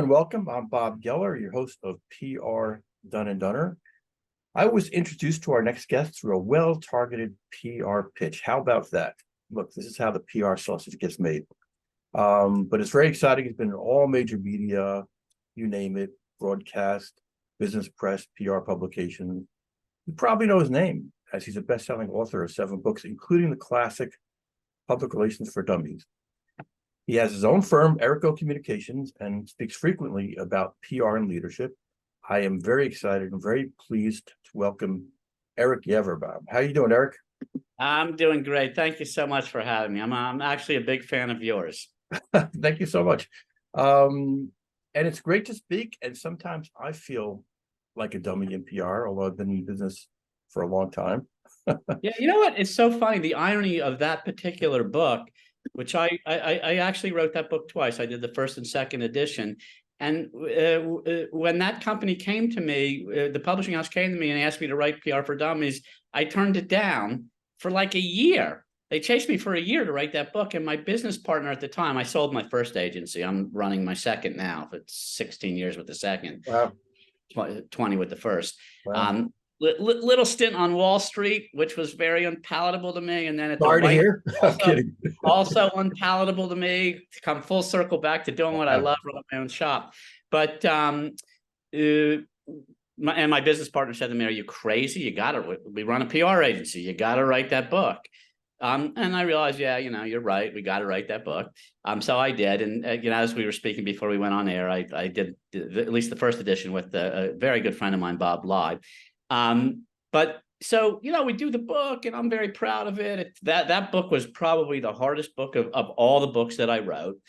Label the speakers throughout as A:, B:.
A: and welcome. I'm Bob Geller, your host of PR Done and Dunner. I was introduced to our next guest through a well-targeted PR pitch. How about that? Look, this is how the PR sausage gets made. But it's very exciting. It's been in all major media, you name it, broadcast, business press, PR publications. You probably know his name, as he's a best-selling author of 7 books, including the classic Public Relations for Dummies. He has his own firm, Ericho Communications, and speaks frequently about PR and leadership. I am very excited and very pleased to welcome Eric Yaverbaum. How are you doing, Eric?
B: I'm doing great. Thank you so much for having me. I'm actually a big fan of yours.
A: Thank you so much. And it's great to speak. And sometimes I feel like a dummy in PR, although I've been in business for a long time.
B: Yeah, you know what? It's so funny. The irony of that particular book, which I actually wrote that book twice. I did the first and second edition. And when that company came to me, the publishing house came to me and asked me to write PR for Dummies, I turned it down for like a year. They chased me for a year to write that book. And my business partner at the time, I sold my first agency. I'm running my second now. It's 16 years with the second,
A: Wow.
B: 20 with the first.
A: Wow.
B: Little stint on Wall Street, which was very unpalatable to me. And then at
A: Sorry
B: the
A: to hear. I'm kidding.
B: also unpalatable to me, to come full circle back to doing what I love, running my own shop. But my business partner said to me, "Are you crazy? You got to, we run a PR agency. You got to write that book." And I realized, yeah, you're right. We got to write that book. So I did. And, as we were speaking before we went on air, I did at least the first edition with a very good friend of mine, Bob Live. But so, we do the book and I'm very proud of it. That book was probably the hardest book of all the books that I wrote.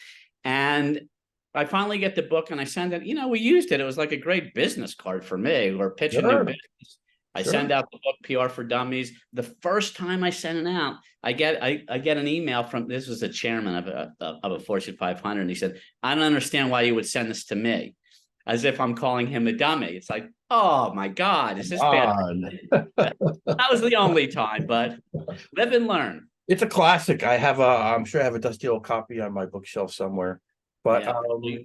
B: And I finally get the book and I send it, we used it. It was like a great business card for me. We're pitching new business. I send out the book PR for Dummies. The first time I send it out, I get an email from, this was the chairman of a Fortune 500. And he said, "I don't understand why you would send this to me." As if I'm calling him a dummy. It's like, oh my God, is this bad? That was the only time, but live and learn.
A: It's a classic. I'm sure I have a dusty old copy on my bookshelf somewhere. But
B: yeah,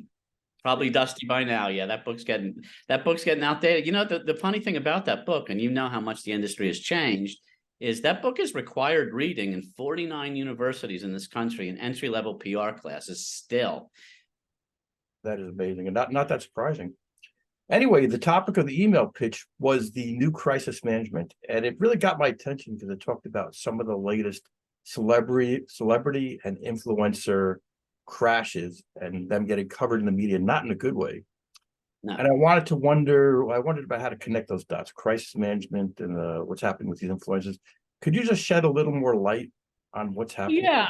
B: probably dusty by now. Yeah, that book's getting outdated. The funny thing about that book, and how much the industry has changed, is that book is required reading in 49 universities in this country in entry-level PR classes still.
A: That is amazing and not that surprising. Anyway, the topic of the email pitch was the new crisis management, and it really got my attention because it talked about some of the latest celebrity and influencer crashes and them getting covered in the media, not in a good way. No. And I wondered about how to connect those dots, crisis management and what's happening with these influencers. Could you just shed a little more light on what's happening?
B: Yeah,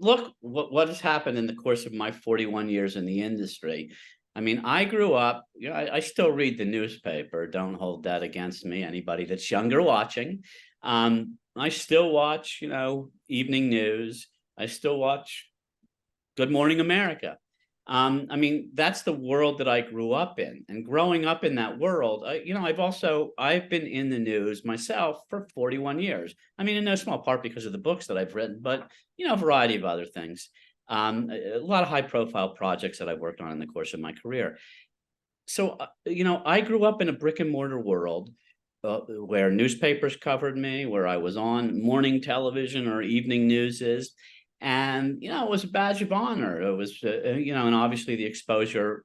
B: look what has happened in the course of my 41 years in the industry. I grew up, I still read the newspaper. Don't hold that against me, anybody that's younger watching. I still watch, evening news. I still watch Good Morning America. That's the world that I grew up in, and growing up in that world, I've been in the news myself for 41 years. In no small part because of the books that I've written, but, a variety of other things. A lot of high profile projects that I've worked on in the course of my career. So, I grew up in a brick and mortar world where newspapers covered me, where I was on morning television or evening news is. And, it was a badge of honor. It was, and obviously the exposure,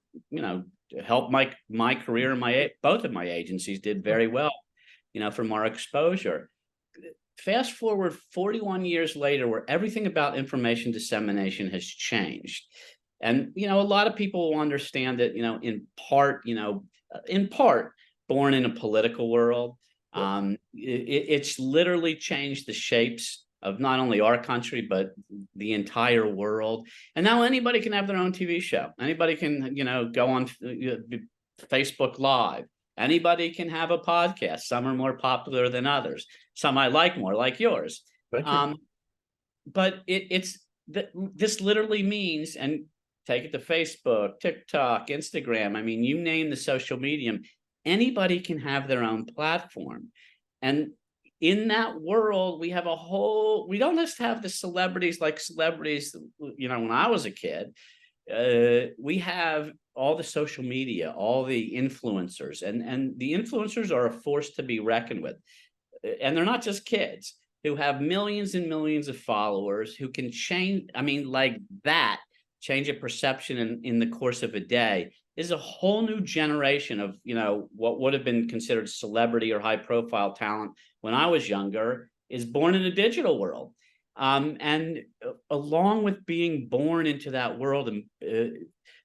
B: helped my career, and both of my agencies did very well, from our exposure. Fast forward 41 years later, where everything about information dissemination has changed. And, a lot of people will understand that, in part, born in a political world. It's literally changed the shapes of not only our country, but the entire world. And now anybody can have their own TV show. Anybody can, go on Facebook Live. Anybody can have a podcast. Some are more popular than others. Some I like more, like yours. But this literally means, and take it to Facebook, TikTok, Instagram. You name the social medium, anybody can have their own platform. And in that world, we don't just have the celebrities like celebrities, when I was a kid. we have all the social media, all the influencers, and the influencers are a force to be reckoned with. And they're not just kids who have millions and millions of followers who can change. I mean, like that, change a perception in the course of a day is a whole new generation of, what would have been considered celebrity or high profile talent when I was younger is born in a digital world. And along with being born into that world, and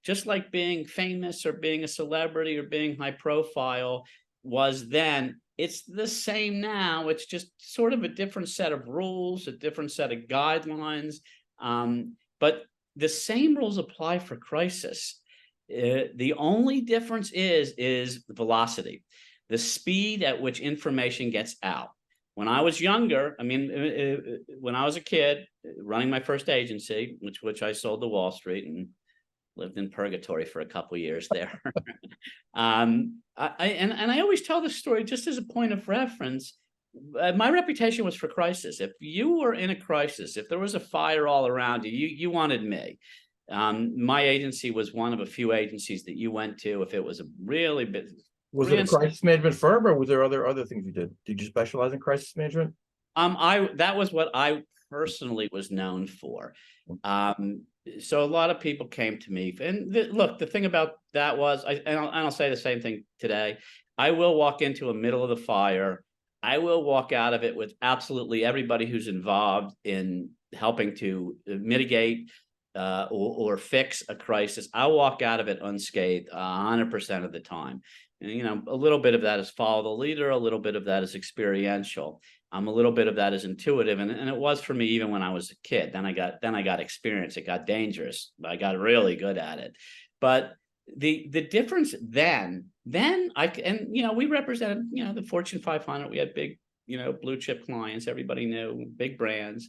B: just like being famous or being a celebrity or being high profile was then, it's the same now. It's just sort of a different set of rules, a different set of guidelines. But the same rules apply for crisis. The only difference is the velocity, the speed at which information gets out. When I was younger, when I was a kid running my first agency, which I sold to Wall Street and lived in purgatory for a couple of years there. I always tell this story just as a point of reference. My reputation was for crisis. If you were in a crisis, if there was a fire all around you, you wanted me. My agency was one of a few agencies that you went to if it was a really big.
A: Was it a crisis management firm, or was there other things you did? Did you specialize in crisis management?
B: That was what I personally was known for. So a lot of people came to me, and look, the thing about that was, I'll say the same thing today. I will walk into a middle of the fire. I will walk out of it with absolutely everybody who's involved in helping to mitigate or fix a crisis. I'll walk out of it unscathed 100% of the time. And, a little bit of that is follow the leader. A little bit of that is experiential. A little bit of that is intuitive, and it was for me even when I was a kid. Then I got experience. It got dangerous. I got really good at it. But the difference then we represented the Fortune 500. We had big blue chip clients. Everybody knew, big brands.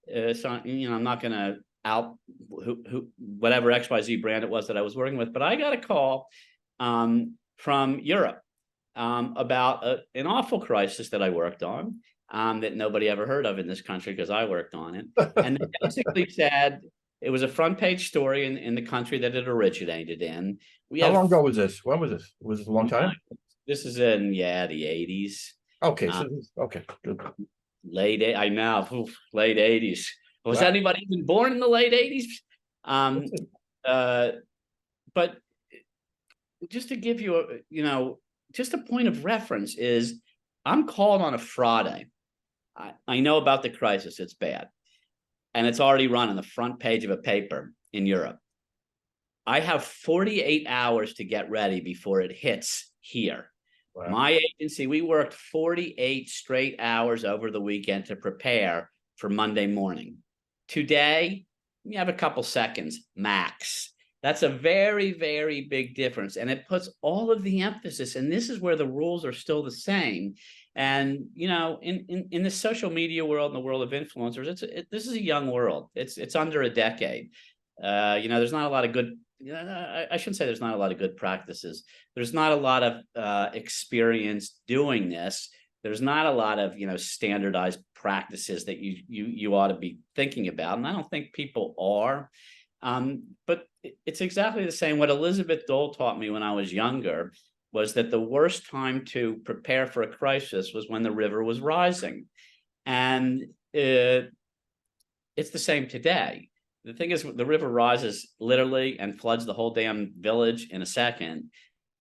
B: So I'm not going to out who whatever XYZ brand it was that I was working with, but I got a call from Europe about an awful crisis that I worked on. That nobody ever heard of in this country because I worked on it. And they basically said it was a front page story in the country that it originated in.
A: How long ago was this? When was this? Was this a long time?
B: This is in, the 80s.
A: Okay, okay, good.
B: Late 80s. Was anybody even born in the late 80s? But just to give you just a point of reference is, I'm called on a Friday. I know about the crisis. It's bad. And it's already run on the front page of a paper in Europe. I have 48 hours to get ready before it hits here. Wow. My agency, we worked 48 straight hours over the weekend to prepare for Monday morning. Today, you have a couple seconds max. That's a very, very big difference. And it puts all of the emphasis, and this is where the rules are still the same. And, in the social media world and the world of influencers, this is a young world. It's under a decade. There's not a lot of good, I shouldn't say there's not a lot of good practices. There's not a lot of experience doing this. There's not a lot of, standardized practices that you ought to be thinking about. And I don't think people are. But it's exactly the same. What Elizabeth Dole taught me when I was younger was that the worst time to prepare for a crisis was when the river was rising. And it's the same today. The thing is, the river rises literally and floods the whole damn village in a second.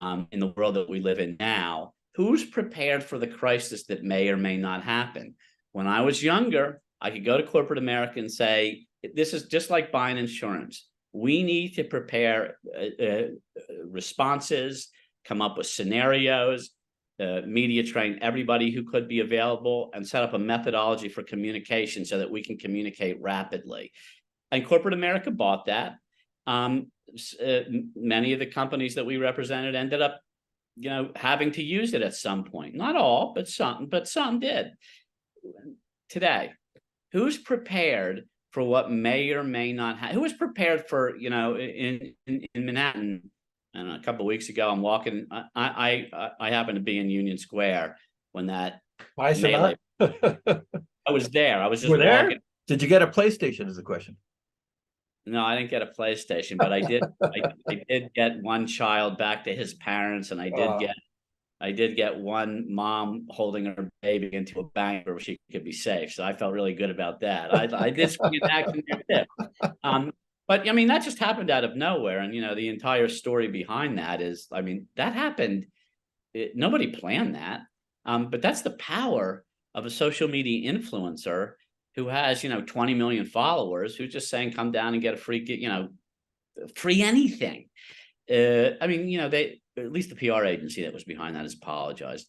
B: In the world that we live in now, who's prepared for the crisis that may or may not happen? When I was younger, I could go to corporate America and say, this is just like buying insurance. We need to prepare responses, come up with scenarios, media train everybody who could be available, and set up a methodology for communication so that we can communicate rapidly. And corporate America bought that. Many of the companies that we represented ended up, having to use it at some point. Not all, but some did. Today, who's prepared for what may or may not happen? Who was prepared for, in Manhattan? I don't know, a couple of weeks ago, I'm walking. I happened to be in Union Square when that.
A: Kai Cenat?
B: I was there. I was just
A: walking.
B: There?
A: Did you get a PlayStation? Is the question.
B: No, I didn't get a PlayStation, but I did get one child back to his parents, and I did get one mom holding her baby into a bank where she could be safe. So I felt really good about that. I did swing an action there too. But I mean, that just happened out of nowhere. And, the entire story behind that is, I mean, that happened. Nobody planned that. But that's the power of a social media influencer who has, 20 million followers, who's just saying, come down and get a free, free anything. I mean, at least the PR agency that was behind that has apologized.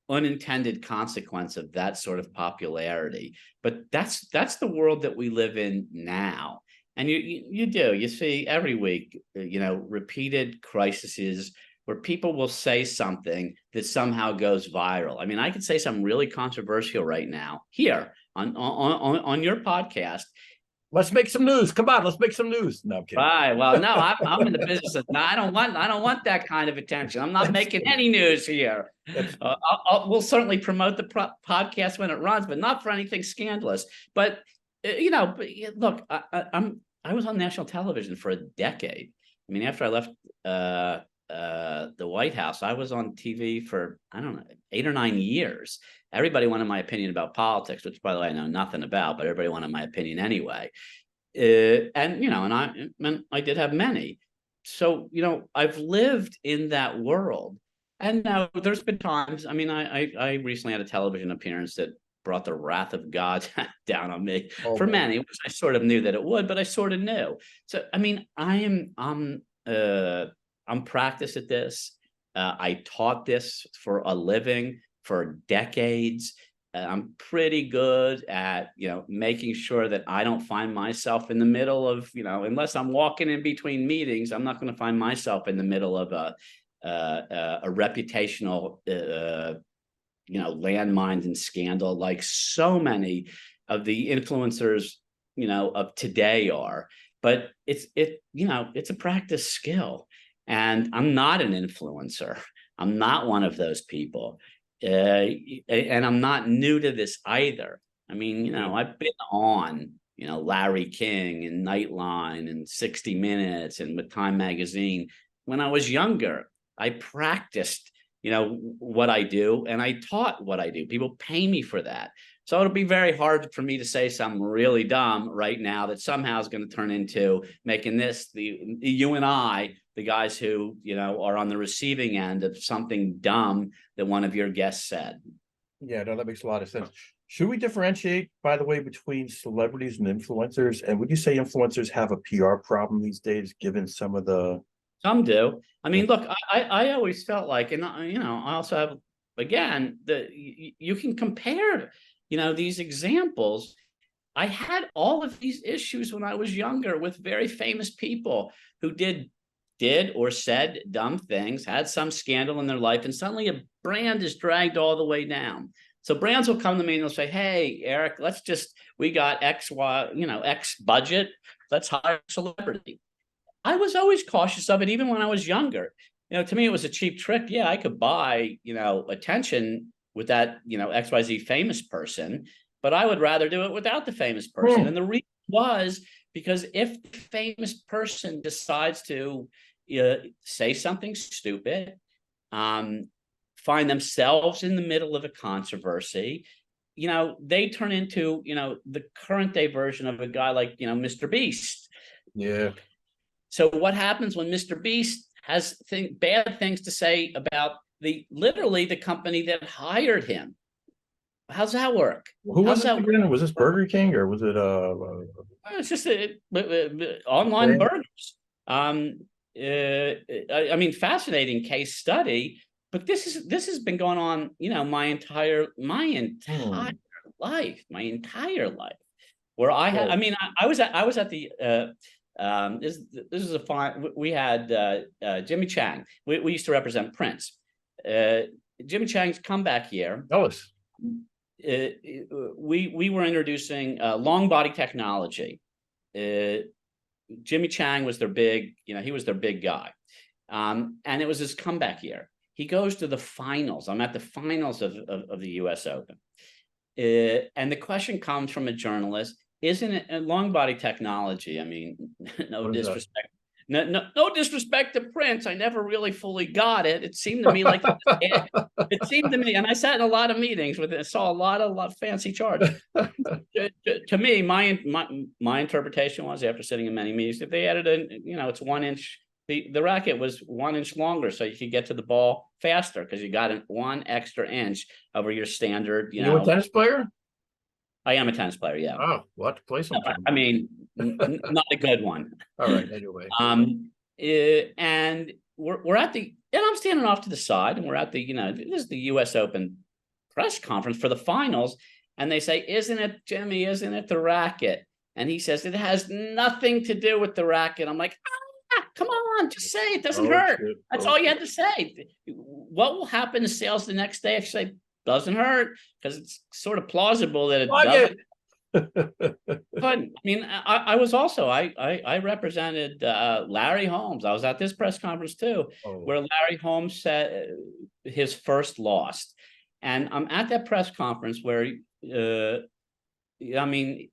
B: Unintended consequence of that sort of popularity. But that's the world that we live in now. And you see every week, repeated crises where people will say something that somehow goes viral. I mean, I could say something really controversial right now here on your podcast.
A: Let's make some news. Come on, let's make some news. No, I'm kidding.
B: Right. Well, no, I'm in the business of. No, I don't want that kind of attention. I'm not making any news here. We'll certainly promote the podcast when it runs, but not for anything scandalous. But look, I was on national television for a decade. I mean, after I left the White House, I was on TV for, I don't know, 8 or 9 years. Everybody wanted my opinion about politics, which, by the way, I know nothing about, but everybody wanted my opinion anyway. And I did have many. So, I've lived in that world. And now there's been times, I mean, I recently had a television appearance that brought the wrath of God down on me for many, which I sort of knew that it would, but I sort of knew. So, I mean, I'm practiced at this. I taught this for a living for decades. I'm pretty good at, making sure that I don't find myself in the middle of, unless I'm walking in between meetings, I'm not going to find myself in the middle of a reputational, landmines and scandal like so many of the influencers, of today are. But it's a practice skill. And I'm not an influencer. I'm not one of those people. And I'm not new to this either. I mean, I've been on, Larry King and Nightline and 60 Minutes and with Time Magazine. When I was younger, I practiced, what I do, and I taught what I do. People pay me for that. So it'll be very hard for me to say something really dumb right now that somehow is going to turn into making this, you and I, the guys who, are on the receiving end of something dumb that one of your guests said.
A: Yeah, no, that makes a lot of sense. Should we differentiate, by the way, between celebrities and influencers? And would you say influencers have a PR problem these days, given some of the...
B: Some do. I mean, look, I always felt like, and I also have, again, you can compare, these examples. I had all of these issues when I was younger with very famous people who did or said dumb things, had some scandal in their life, and suddenly a brand is dragged all the way down. So brands will come to me and they'll say, hey, Eric, we got X, Y, X budget. Let's hire a celebrity. I was always cautious of it, even when I was younger. To me, it was a cheap trick. Yeah, I could buy, attention with that, XYZ famous person, but I would rather do it without the famous person. And the reason was because if the famous person decides to say something stupid, find themselves in the middle of a controversy, they turn into, the current day version of a guy like, Mr. Beast.
A: Yeah.
B: So what happens when Mr. Beast has bad things to say about literally the company that hired him? How's that work?
A: Who was it again? Was this Burger King or was it
B: It's just online burgers. I mean, fascinating case study. But this has been going on, my entire life, where I had. I mean, I was at the. This is a fine. We had Jimmy Chang. We used to represent Prince. Jimmy Chang's comeback year.
A: Tell us.
B: We were introducing long body technology. Jimmy Chang was their big, he was their big guy, and it was his comeback year. He goes to the finals. I'm at the finals of the U.S. Open, and the question comes from a journalist: isn't it long body technology? I mean, no
A: What is that?
B: disrespect. No disrespect to Prince. I never really fully got it. It seemed to me like it seemed to me, and I sat in a lot of meetings with it, saw a lot of fancy charts. To me, my interpretation was, after sitting in many meetings, if they added it's 1 inch. The racket was 1 inch longer, so you could get to the ball faster because you got 1 extra inch over your standard.
A: You a tennis player?
B: I am a tennis player. Yeah.
A: Oh, we'll have to play sometime.
B: I mean, not a good one.
A: All right. Anyway.
B: And we're at and I'm standing off to the side, and we're at the, this is the U.S. Open press conference for the finals. And they say, isn't it, Jimmy, isn't it the racket? And he says, it has nothing to do with the racket. I'm like, come on, just say it doesn't hurt.
A: Shit.
B: That's all you had to say. What will happen to sales the next day? I say, doesn't hurt, because it's sort of plausible that it doesn't. But I mean, I was also, I represented Larry Holmes. I was at this press conference too, where Larry Holmes said his first loss. And I'm at that press conference where, I mean,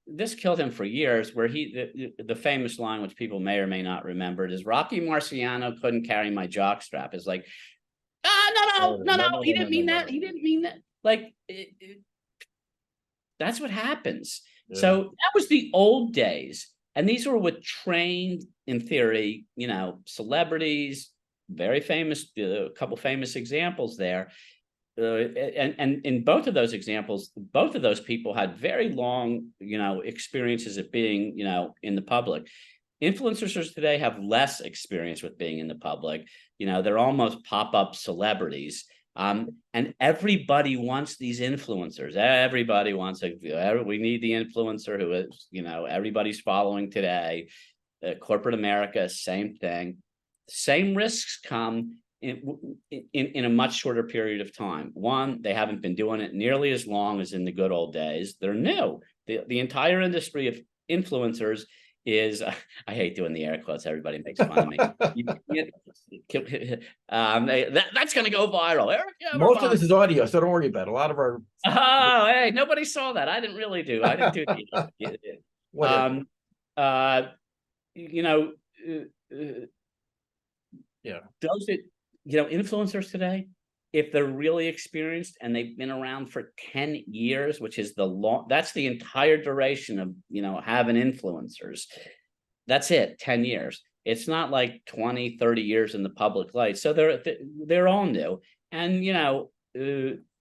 B: this killed him for years, where the famous line, which people may or may not remember, is Rocky Marciano couldn't carry my jock strap. It's like, no, he didn't mean that. He didn't mean that. Like, that's what happens. Yeah. So that was the old days. And these were with trained, in theory, celebrities, very famous, a couple famous examples there. And in both of those examples, both of those people had very long, experiences of being, in the public. Influencers today have less experience with being in the public. They're almost pop-up celebrities. And everybody wants these influencers. Everybody wants we need the influencer who is, everybody's following today. Corporate America, same thing. Same risks come in a much shorter period of time. One, they haven't been doing it nearly as long as in the good old days. They're new. The entire industry of influencers is, I hate doing the air quotes. Everybody makes fun of me. That's going to go viral. Eric Yaverbaum.
A: Most of this is audio, so don't worry about it. A lot of our.
B: Oh, hey, nobody saw that. I didn't do that.
A: Yeah.
B: Does it, influencers today, if they're really experienced and they've been around for 10 years, which is that's the entire duration of, having influencers. That's it, 10 years. It's not like 20, 30 years in the public light. So they're all new. And,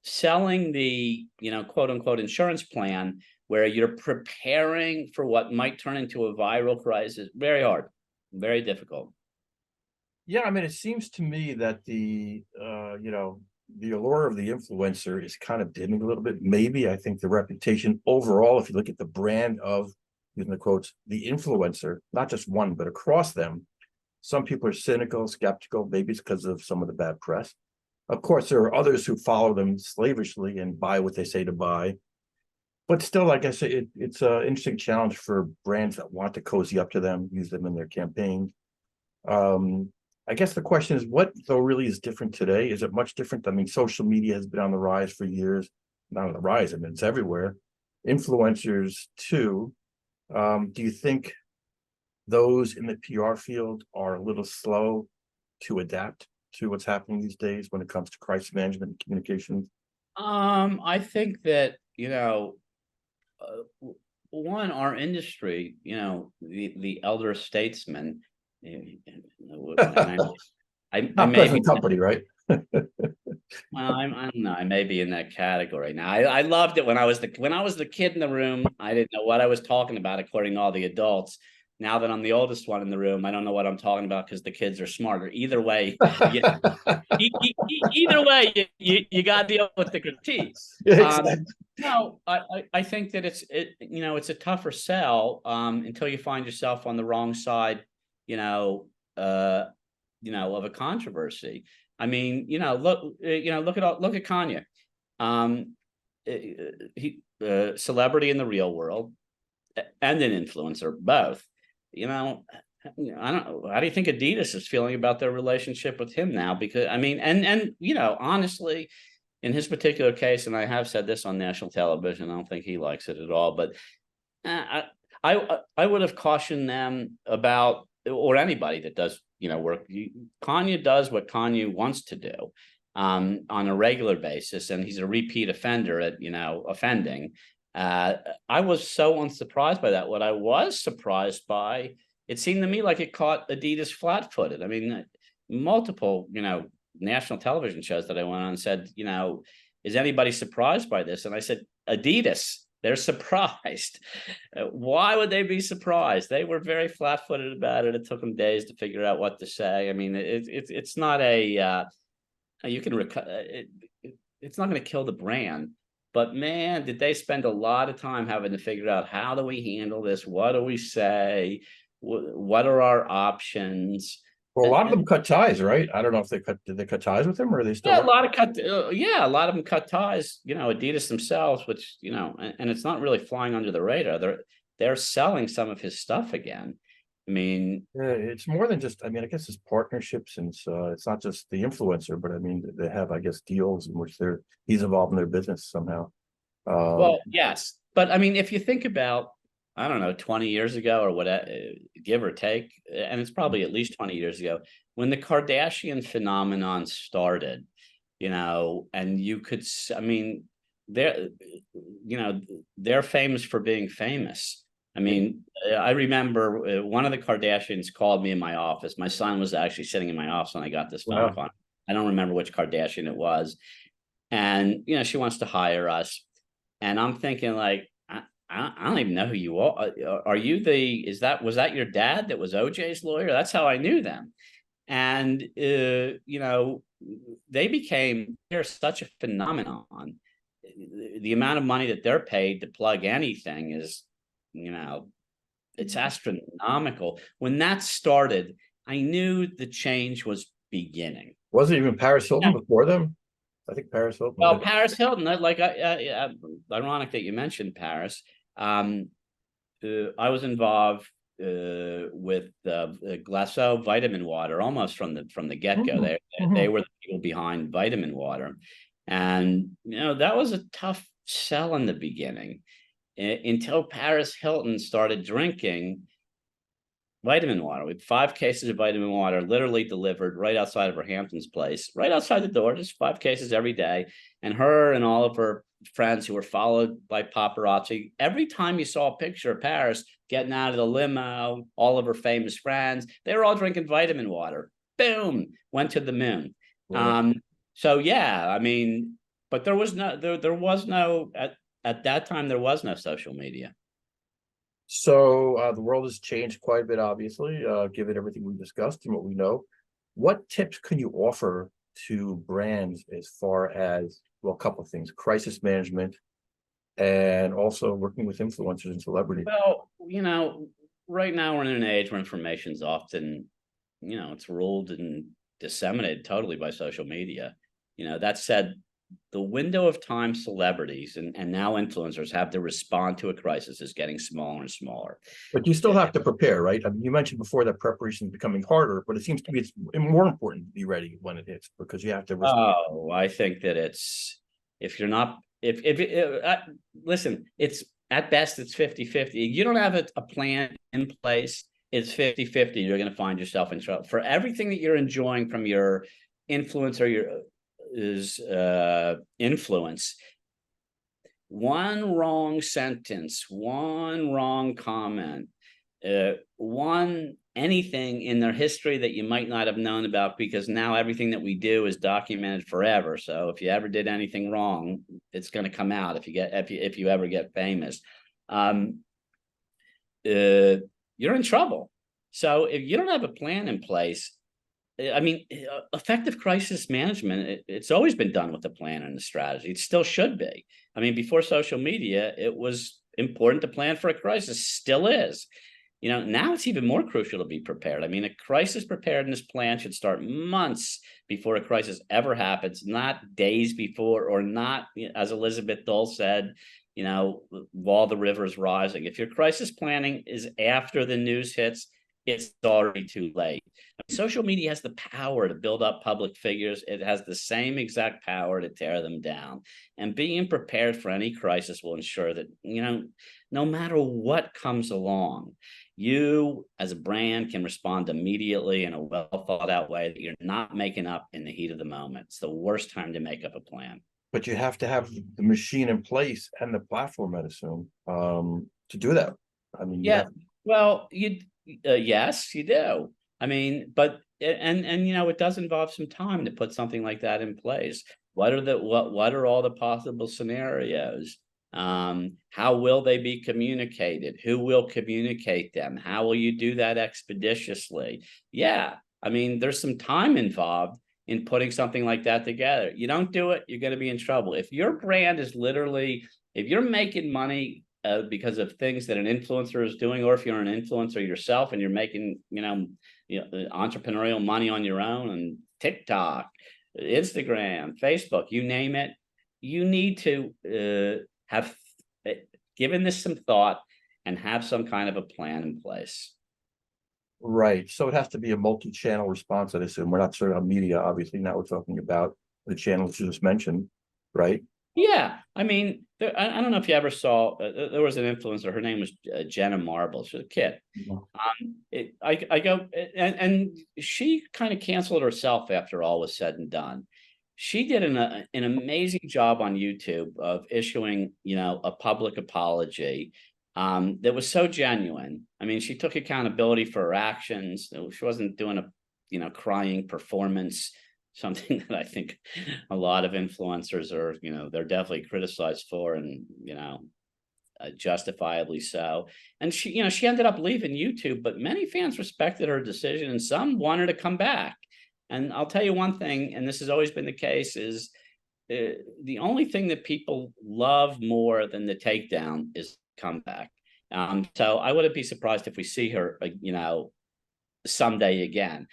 B: selling the, quote unquote insurance plan where you're preparing for what might turn into a viral crisis, very hard, very difficult.
A: Yeah, I mean, it seems to me that the allure of the influencer is kind of dimming a little bit. Maybe I think the reputation overall, if you look at the brand of, using the quotes, the influencer, not just one, but across them, some people are cynical, skeptical. Maybe it's because of some of the bad press. Of course, there are others who follow them slavishly and buy what they say to buy. But still, like I say, it's an interesting challenge for brands that want to cozy up to them, use them in their campaigns. I guess the question is, what though really is different today? Is it much different? I mean, social media has been on the rise for years. Not on the rise, I mean, it's everywhere. Influencers too. Do you think those in the PR field are a little slow to adapt to what's happening these days when it comes to crisis management and communications?
B: I think that, one, our industry, the elder statesmen, I may be
A: company, right?
B: Well, I don't know. I may be in that category now. I loved it when I was the kid in the room. I didn't know what I was talking about, according to all the adults. Now that I'm the oldest one in the room, I don't know what I'm talking about because the kids are smarter. Either way, you got to deal with the critiques. No, I think that it's a tougher sell until you find yourself on the wrong side, of a controversy. I mean, look at Kanye. He celebrity in the real world and an influencer, both. I don't know. How do you think Adidas is feeling about their relationship with him now? Because I mean, and honestly, in his particular case, and I have said this on national television, I don't think he likes it at all, but I would have cautioned them about, or anybody that does, work. Kanye does what Kanye wants to do on a regular basis, and he's a repeat offender at, offending. I was so unsurprised by that. What I was surprised by, it seemed to me like it caught Adidas flat-footed. I mean, multiple, national television shows that I went on said, is anybody surprised by this? And I said, Adidas, they're surprised. Why would they be surprised? They were very flat-footed about it. It took them days to figure out what to say. I mean, it's not a it's not going to kill the brand, but man, did they spend a lot of time having to figure out, how do we handle this? What do we say? What are our options?
A: Well, a lot of them cut ties, right? I don't know if did they cut ties with him, or are they still?
B: Yeah, a lot of them cut ties. Adidas themselves, which and it's not really flying under the radar. They're selling some of his stuff again. I mean,
A: Yeah, it's more than just. I mean, I guess it's partnerships, and it's not just the influencer, but I mean, they have, I guess, deals in which he's involved in their business somehow.
B: Well, yes, but I mean, if you think about, I don't know, 20 years ago or what, give or take, and it's probably at least 20 years ago, when the Kardashian phenomenon started, and you could, I mean, they're famous for being famous. I mean, I remember one of the Kardashians called me in my office. My son was actually sitting in my office when I got this phone call. I don't remember which Kardashian it was. And, she wants to hire us. And I'm thinking, like, I don't even know who you are. Are you was that your dad that was OJ's lawyer? That's how I knew them. And, they're such a phenomenon. The amount of money that they're paid to plug anything is, it's astronomical. When that started, I knew the change was beginning.
A: Wasn't even Paris Hilton before them? I think Paris Hilton.
B: Well, Paris Hilton, ironic that you mentioned Paris. I was involved with Glaceau vitamin water almost from the get-go. They were the people behind vitamin water, and that was a tough sell in the beginning, until Paris Hilton started drinking vitamin water. We had 5 cases of vitamin water literally delivered right outside of her Hamptons place, right outside the door, just 5 cases every day. And her and all of her friends who were followed by paparazzi, every time you saw a picture of Paris getting out of the limo, all of her famous friends, they were all drinking vitamin water. Boom, went to the moon. Yeah. So yeah, I mean, but there was no at that time, there was no social media.
A: So the world has changed quite a bit, obviously, given everything we discussed and what we know. What tips can you offer to brands as far as, well, a couple of things: crisis management, and also working with influencers and celebrities?
B: Well, right now we're in an age where information is often, it's ruled and disseminated totally by social media. That said, the window of time celebrities and now influencers have to respond to a crisis is getting smaller and smaller.
A: But you still have to prepare, right? I mean, you mentioned before that preparation is becoming harder, but it seems to me it's more important to be ready when it hits, because you have to respond.
B: Oh, I think that if you're not, listen, it's at best, it's 50-50. You don't have a plan in place, it's 50-50. You're going to find yourself in trouble. For everything that you're enjoying from your influence or your influence, one wrong sentence, one wrong comment, one anything in their history that you might not have known about, because now everything that we do is documented forever. So if you ever did anything wrong, it's going to come out if you ever get famous. You're in trouble. So if you don't have a plan in place, I mean, effective crisis management, it's always been done with a plan and a strategy. It still should be. I mean, before social media, it was important to plan for a crisis, still is. Now it's even more crucial to be prepared. I mean, a crisis preparedness plan should start months before a crisis ever happens, not days before, or not, as Elizabeth Dole said, while the river is rising. If your crisis planning is after the news hits, it's already too late. Social media has the power to build up public figures. It has the same exact power to tear them down. And being prepared for any crisis will ensure that, no matter what comes along, you as a brand can respond immediately in a well thought out way that you're not making up in the heat of the moment. It's the worst time to make up a plan.
A: But you have to have the machine in place and the platform, I'd assume, to do that. I mean,
B: Yeah, well, yes, you do. I mean, but and it does involve some time to put something like that in place. What are all the possible scenarios? How will they be communicated? Who will communicate them? How will you do that expeditiously? Yeah, I mean, there's some time involved in putting something like that together. You don't do it, you're going to be in trouble. If your brand is literally, if you're making money because of things that an influencer is doing, or if you're an influencer yourself and you're making, entrepreneurial money on your own, and TikTok, Instagram, Facebook, you name it, you need to have given this some thought and have some kind of a plan in place.
A: right. So it has to be a multi-channel response, I assume. We're not sort of media, obviously. Now we're talking about the channels you just mentioned, right?
B: Yeah, I mean, I don't know if you ever saw. There was an influencer. Her name was Jenna Marble. She was a kid. I go and she kind of canceled herself after all was said and done. She did an amazing job on YouTube of issuing, a public apology that was so genuine. I mean, she took accountability for her actions. She wasn't doing a, crying performance, something that I think a lot of influencers are, they're definitely criticized for, and, justifiably so. And she ended up leaving YouTube, but many fans respected her decision and some wanted to come back. And I'll tell you one thing, and this has always been the case, is the only thing that people love more than the takedown is comeback. So I wouldn't be surprised if we see her, someday again.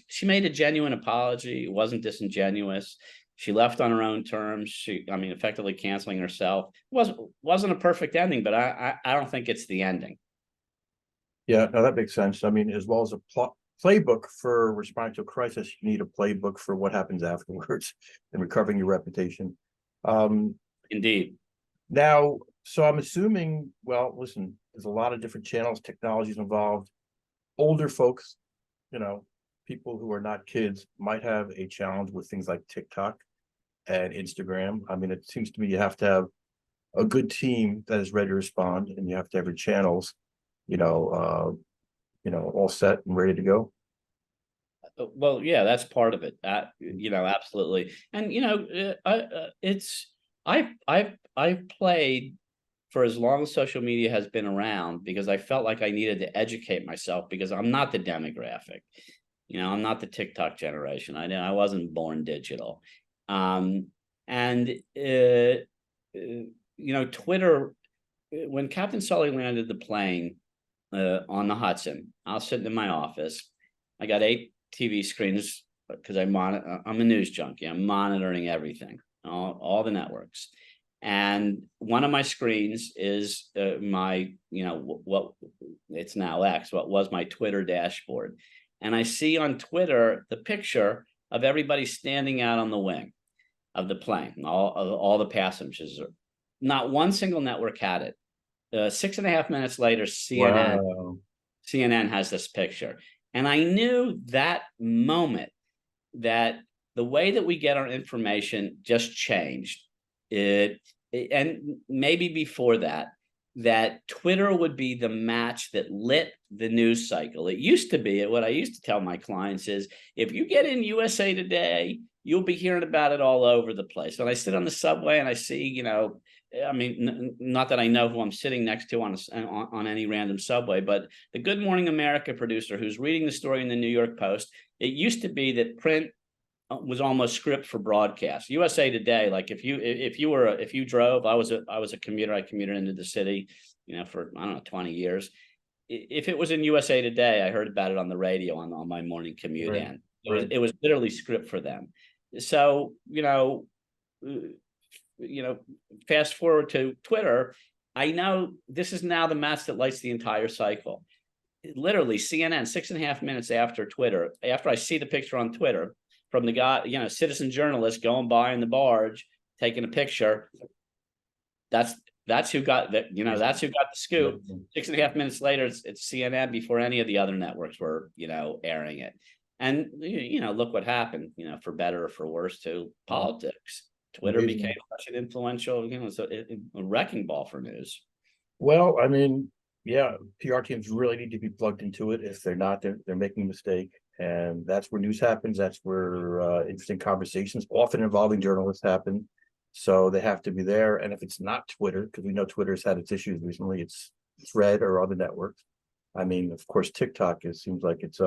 B: She made a genuine apology. It wasn't disingenuous. She left on her own terms. Effectively canceling herself. Wasn't a perfect ending, but I don't think it's the ending.
A: Yeah, no, that makes sense. I mean, as well as a playbook for responding to a crisis, you need a playbook for what happens afterwards and recovering your reputation.
B: Indeed.
A: Now, so I'm assuming, well, listen, there's a lot of different channels, technologies involved. Older folks, people who are not kids might have a challenge with things like TikTok and Instagram. I mean, it seems to me you have to have a good team that is ready to respond, and you have to have your channels, all set and ready to go.
B: Well, yeah, that's part of it. Absolutely. And I've played for as long as social media has been around because I felt like I needed to educate myself, because I'm not the demographic. I'm not the TikTok generation. I wasn't born digital. Twitter, when Captain Sully landed the plane on the Hudson, I was sitting in my office. I got 8 TV screens because I'm a news junkie. I'm monitoring everything, all the networks. And one of my screens is my, what it's now X, what was my Twitter dashboard. And I see on Twitter the picture of everybody standing out on the wing of the plane, all the passengers. Not one single network had it. 6.5 minutes later, CNN has this picture. And I knew that moment that the way that we get our information just changed. And maybe before that Twitter would be the match that lit the news cycle. It used to be, what I used to tell my clients is, if you get in USA Today, you'll be hearing about it all over the place. When I sit on the subway and I see, not that I know who I'm sitting next to on any random subway, but the Good Morning America producer who's reading the story in the New York Post, it used to be that print was almost script for broadcast. USA Today, like if you drove, I was a commuter. I commuted into the city, for 20 years. If it was in USA Today, I heard about it on the radio on my morning commute.
A: Right.
B: It was literally script for them. So fast forward to Twitter. I know this is now the match that lights the entire cycle. literally CNN 6.5 minutes after Twitter, after I see the picture on Twitter from the guy, citizen journalist going by in the barge, taking a picture. That's who got that, that's who got the scoop. 6.5 minutes later, it's CNN before any of the other networks were, airing it. And, look what happened, for better or for worse to politics. Twitter became such an influential, so a wrecking ball for news.
A: Well, I mean, yeah, PR teams really need to be plugged into it. If they're not, they're making a mistake. And that's where news happens. That's where interesting conversations, often involving journalists, happen. So they have to be there. And if it's not Twitter, because we know Twitter's had its issues recently, it's Thread or other networks. I mean, of course, TikTok seems like it's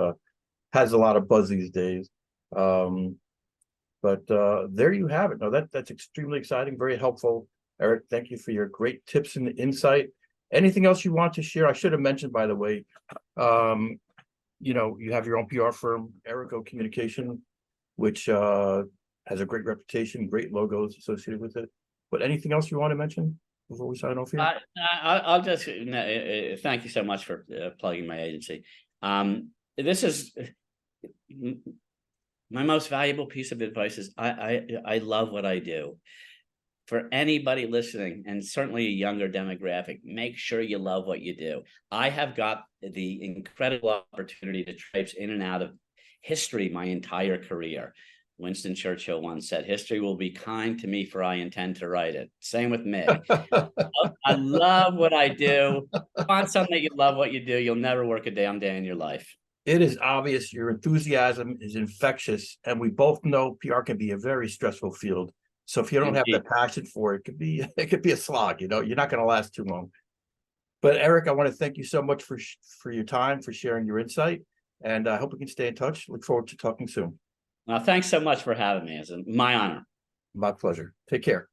A: has a lot of buzz these days. But there you have it. No, that's extremely exciting, very helpful. Eric, thank you for your great tips and insight. Anything else you want to share? I should have mentioned, by the way, you have your own PR firm, Ericho Communications, which has a great reputation, great logos associated with it. But anything else you want to mention before we sign off here?
B: I'll just thank you so much for plugging my agency. This is my most valuable piece of advice is I love what I do. For anybody listening, and certainly a younger demographic, make sure you love what you do. I have got the incredible opportunity to traipse in and out of history my entire career. Winston Churchill once said, "History will be kind to me, for I intend to write it." Same with me. I love what I do. Find something that you love what you do. You'll never work a damn day in your life.
A: It is obvious your enthusiasm is infectious, and we both know PR can be a very stressful field. So if you don't have the passion for it, it could be a slog. You're not going to last too long. But Eric, I want to thank you so much for your time, for sharing your insight, and I hope we can stay in touch. Look forward to talking soon.
B: Thanks so much for having me. It's my honor.
A: My pleasure. Take care.